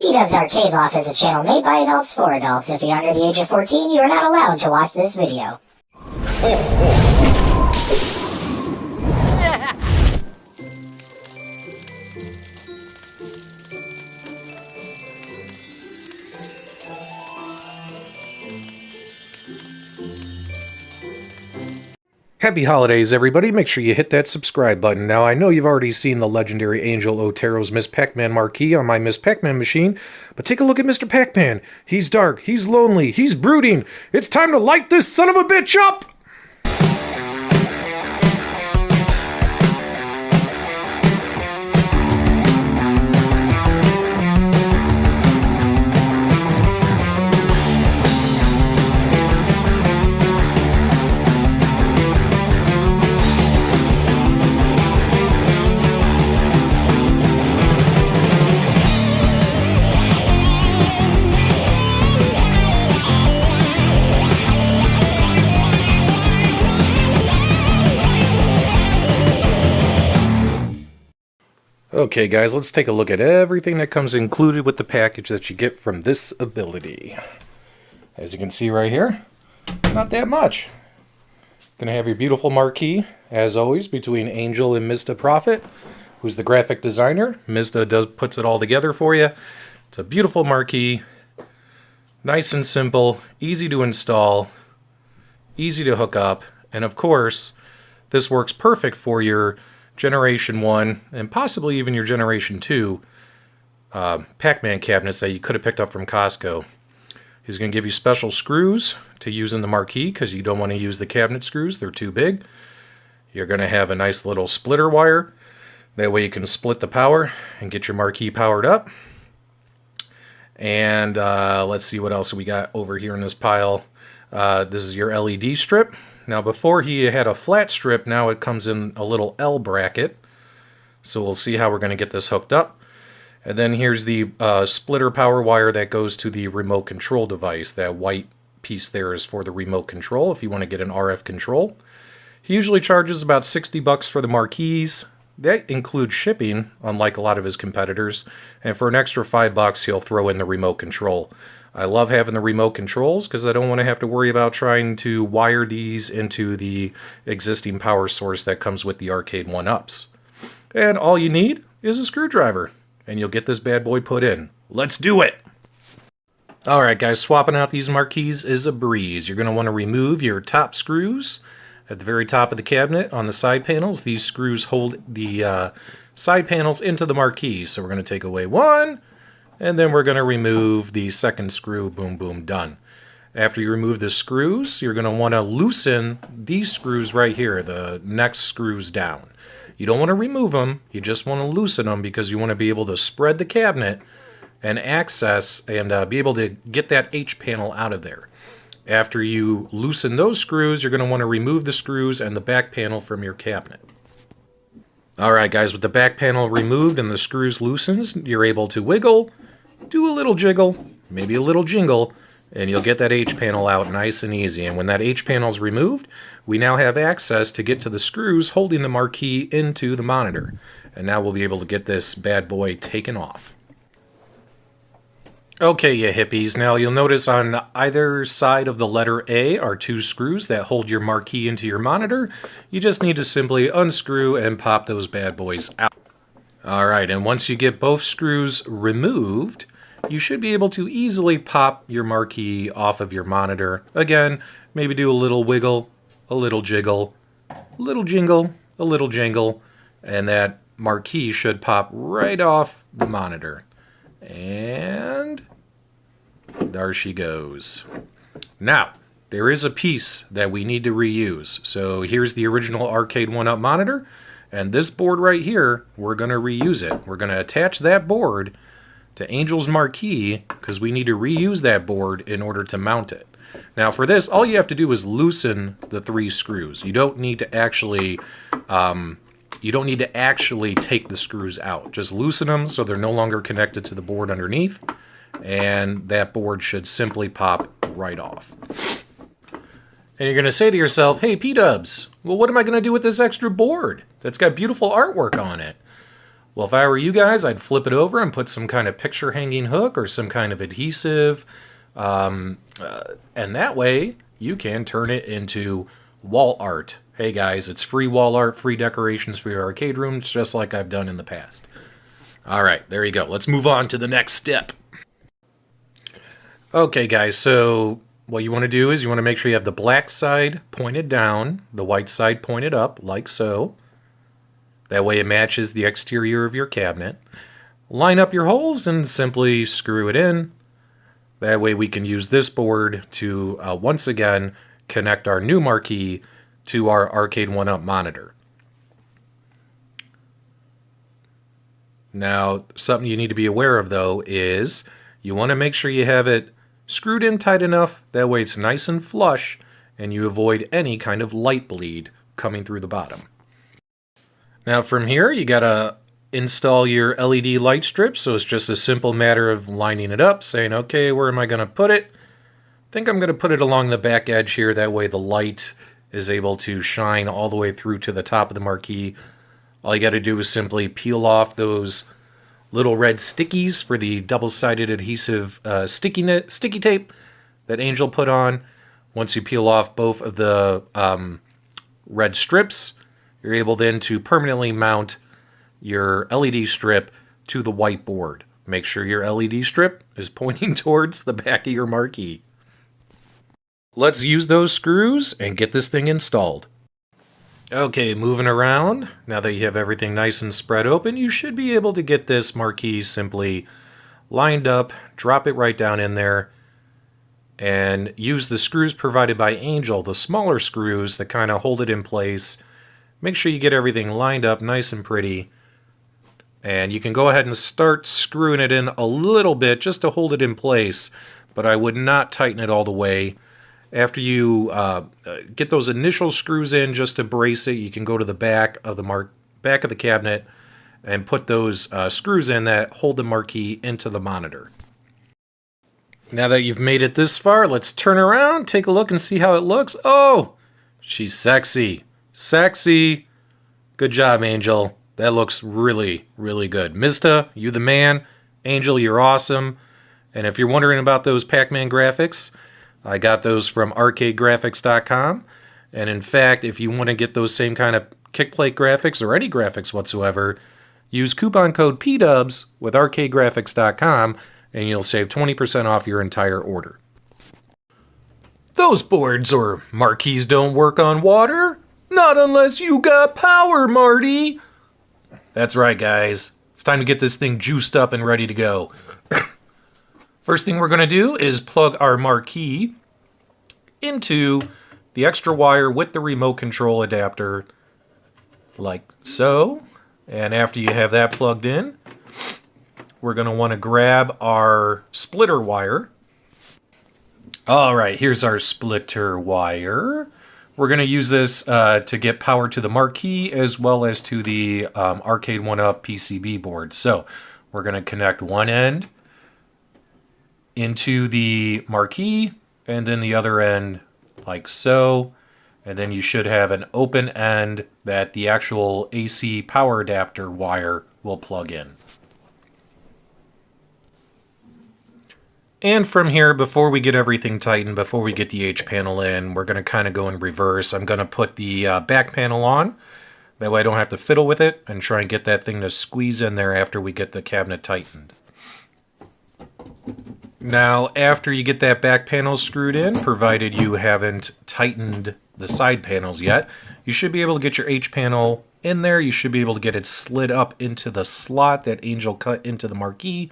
PDubs Arcade Loft is a channel made by adults for adults. If you're under the age of 14, you are not allowed to watch this video. Happy holidays, everybody. Make sure you hit that subscribe button. Now, I know you've already seen the legendary Angel Otero's Miss Pac-Man Marquee on my Miss Pac-Man machine, but take a look at Mr. Pac-Man. He's dark, he's lonely, he's brooding. It's time to light this son of a bitch up! Okay guys, let's take a look at everything that comes included with the package that you get from this ability. As you can see right here, not that much. Gonna have your beautiful marquee, as always, between Angel and Mizta Prophet, who's the graphic designer. Mizta puts it all together for you. It's a beautiful marquee, nice and simple, easy to install, easy to hook up, and of course, this works perfect for your Generation 1, and possibly even your Generation 2 Pac-Man cabinets that you could have picked up from Costco. He's going to give you special screws to use in the marquee because you don't want to use the cabinet screws. They're too big. You're going to have a nice little splitter wire. That way you can split the power and get your marquee powered up. And let's see what else we got over here in this pile. This is your LED strip. Now before he had a flat strip, now it comes in a little L bracket. So we'll see how we're going to get this hooked up. And then here's the splitter power wire that goes to the remote control device. That white piece there is for the remote control if you want to get an RF control. He usually charges about 60 bucks for the marquees. That includes shipping, unlike a lot of his competitors. And for an extra 5 bucks, he'll throw in the remote control. I love having the remote controls because I don't want to have to worry about trying to wire these into the existing power source that comes with the Arcade1Ups. And all you need is a screwdriver, and you'll get this bad boy put in. Let's do it! Alright guys, swapping out these marquees is a breeze. You're going to want to remove your top screws at the very top of the cabinet on the side panels. These screws hold the side panels into the marquee. So we're going to take away one, and then we're going to remove the second screw. Boom, boom, done. After you remove the screws, you're going to want to loosen these screws right here, the next screws down. You don't want to remove them, you just want to loosen them because you want to be able to spread the cabinet and access and be able to get that H panel out of there. After you loosen those screws, you're going to want to remove the screws and the back panel from your cabinet. Alright guys, with the back panel removed and the screws loosened, you're able to wiggle, do a little jiggle, maybe a little jingle, and you'll get that H panel out nice and easy. And when that H panel is removed, we now have access to get to the screws holding the marquee into the monitor. And now we'll be able to get this bad boy taken off. Okay, you hippies. Now you'll notice on either side of the letter A are two screws that hold your marquee into your monitor. You just need to simply unscrew and pop those bad boys out. Alright, and once you get both screws removed, you should be able to easily pop your marquee off of your monitor. Again, maybe do a little wiggle, a little jiggle, a little jingle, a little jingle, and that marquee should pop right off the monitor. And there she goes. Now, there is a piece that we need to reuse. So here's the original Arcade1Up monitor, and this board right here, we're going to reuse it. We're going to attach that board to Angel's marquee because we need to reuse that board in order to mount it. Now for this, all you have to do is loosen the 3 screws. You don't need to actually take the screws out. Just loosen them so they're no longer connected to the board underneath, and that board should simply pop right off. And you're going to say to yourself, hey PDubs, well what am I going to do with this extra board that's got beautiful artwork on it? Well, if I were you guys, I'd flip it over and put some kind of picture hanging hook or some kind of adhesive. And that way you can turn it into wall art. Hey guys, it's free wall art, free decorations for your arcade rooms, just like I've done in the past. All right, there you go. Let's move on to the next step. Okay guys, so what you want to do is you want to make sure you have the black side pointed down, the white side pointed up, like so. That way it matches the exterior of your cabinet. Line up your holes and simply screw it in. That way we can use this board to, once again, connect our new marquee to our Arcade1Up monitor. Now, something you need to be aware of, though, is you want to make sure you have it screwed in tight enough. That way it's nice and flush, and you avoid any kind of light bleed coming through the bottom. Now, from here, you got to install your LED light strip, so it's just a simple matter of lining it up, saying, okay, where am I going to put it? I think I'm going to put it along the back edge here. That way the light is able to shine all the way through to the top of the marquee. All you got to do is simply peel off those little red stickies for the double-sided adhesive sticky tape that Angel put on. Once you peel off both of the red strips, you're able then to permanently mount your LED strip to the white board. Make sure your LED strip is pointing towards the back of your marquee. Let's use those screws and get this thing installed. Okay, moving around. Now that you have everything nice and spread open, you should be able to get this marquee simply lined up, drop it right down in there, and use the screws provided by Angel, the smaller screws that kind of hold it in place. Make sure you get everything lined up nice and pretty. And you can go ahead and start screwing it in a little bit just to hold it in place, but I would not tighten it all the way. After you get those initial screws in just to brace it, you can go to the back of the cabinet and put those screws in that hold the marquee into the monitor. Now that you've made it this far, let's turn around, take a look and see how it looks. Oh, she's sexy. Sexy. Good job, Angel. That looks really, really good. Mizta, you the man. Angel, you're awesome. And if you're wondering about those Pac-Man graphics, I got those from arcadegraphics.com. And in fact, if you want to get those same kind of kickplate graphics or any graphics whatsoever, use coupon code PDubs with arcadegraphics.com and you'll save 20% off your entire order. Those boards or marquees don't work on water. Not unless you got power, Marty. That's right, guys. It's time to get this thing juiced up and ready to go. First thing we're going to do is plug our marquee into the extra wire with the remote control adapter, like so. And after you have that plugged in, we're going to want to grab our splitter wire. All right, here's our splitter wire. We're going to use this to get power to the marquee as well as to the Arcade1Up PCB board. So we're going to connect one end into the marquee and then the other end like so. And then you should have an open end that the actual AC power adapter wire will plug in. And from here, before we get everything tightened, before we get the H panel in, we're going to kind of go in reverse. I'm going to put the back panel on. That way I don't have to fiddle with it and try and get that thing to squeeze in there after we get the cabinet tightened. Now, after you get that back panel screwed in, provided you haven't tightened the side panels yet, you should be able to get your H panel in there. You should be able to get it slid up into the slot that Angel cut into the marquee.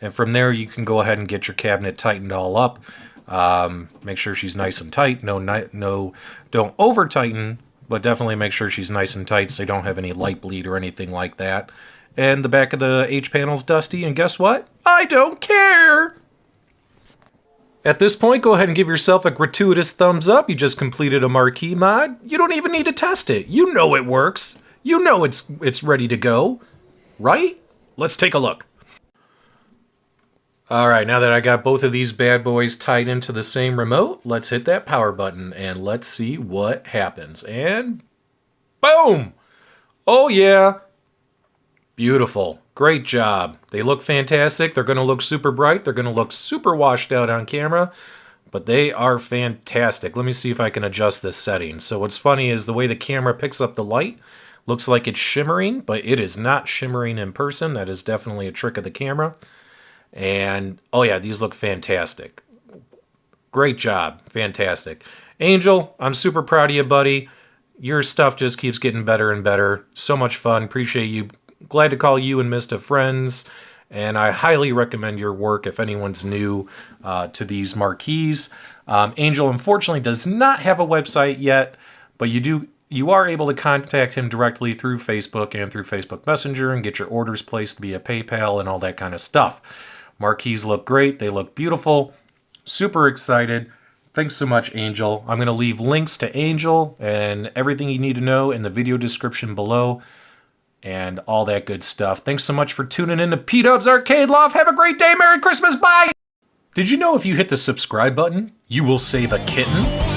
And from there, you can go ahead and get your cabinet tightened all up. Make sure she's nice and tight. Don't over-tighten, but definitely make sure she's nice and tight so you don't have any light bleed or anything like that. And the back of the H panel's dusty, and guess what? I don't care! At this point, go ahead and give yourself a gratuitous thumbs up. You just completed a marquee mod. You don't even need to test it. You know it works. You know it's ready to go. Right? Let's take a look. Alright, now that I got both of these bad boys tied into the same remote, let's hit that power button and let's see what happens. And boom! Oh yeah! Beautiful. Great job. They look fantastic. They're going to look super bright. They're going to look super washed out on camera. But they are fantastic. Let me see if I can adjust this setting. So what's funny is the way the camera picks up the light looks like it's shimmering, but it is not shimmering in person. That is definitely a trick of the camera. And, oh yeah, these look fantastic. Great job. Fantastic. Angel, I'm super proud of you, buddy. Your stuff just keeps getting better and better. So much fun. Appreciate you. Glad to call you and Mizta friends. And I highly recommend your work if anyone's new to these marquees. Angel, unfortunately, does not have a website yet, but you are able to contact him directly through Facebook and through Facebook Messenger and get your orders placed via PayPal and all that kind of stuff. Marquees look great. They look beautiful. Super excited. Thanks so much, Angel. I'm going to leave links to Angel and everything you need to know in the video description below and all that good stuff. Thanks so much for tuning in to PDubs Arcade Loft. Have a great day. Merry Christmas. Bye. Did you know if you hit the subscribe button, you will save a kitten?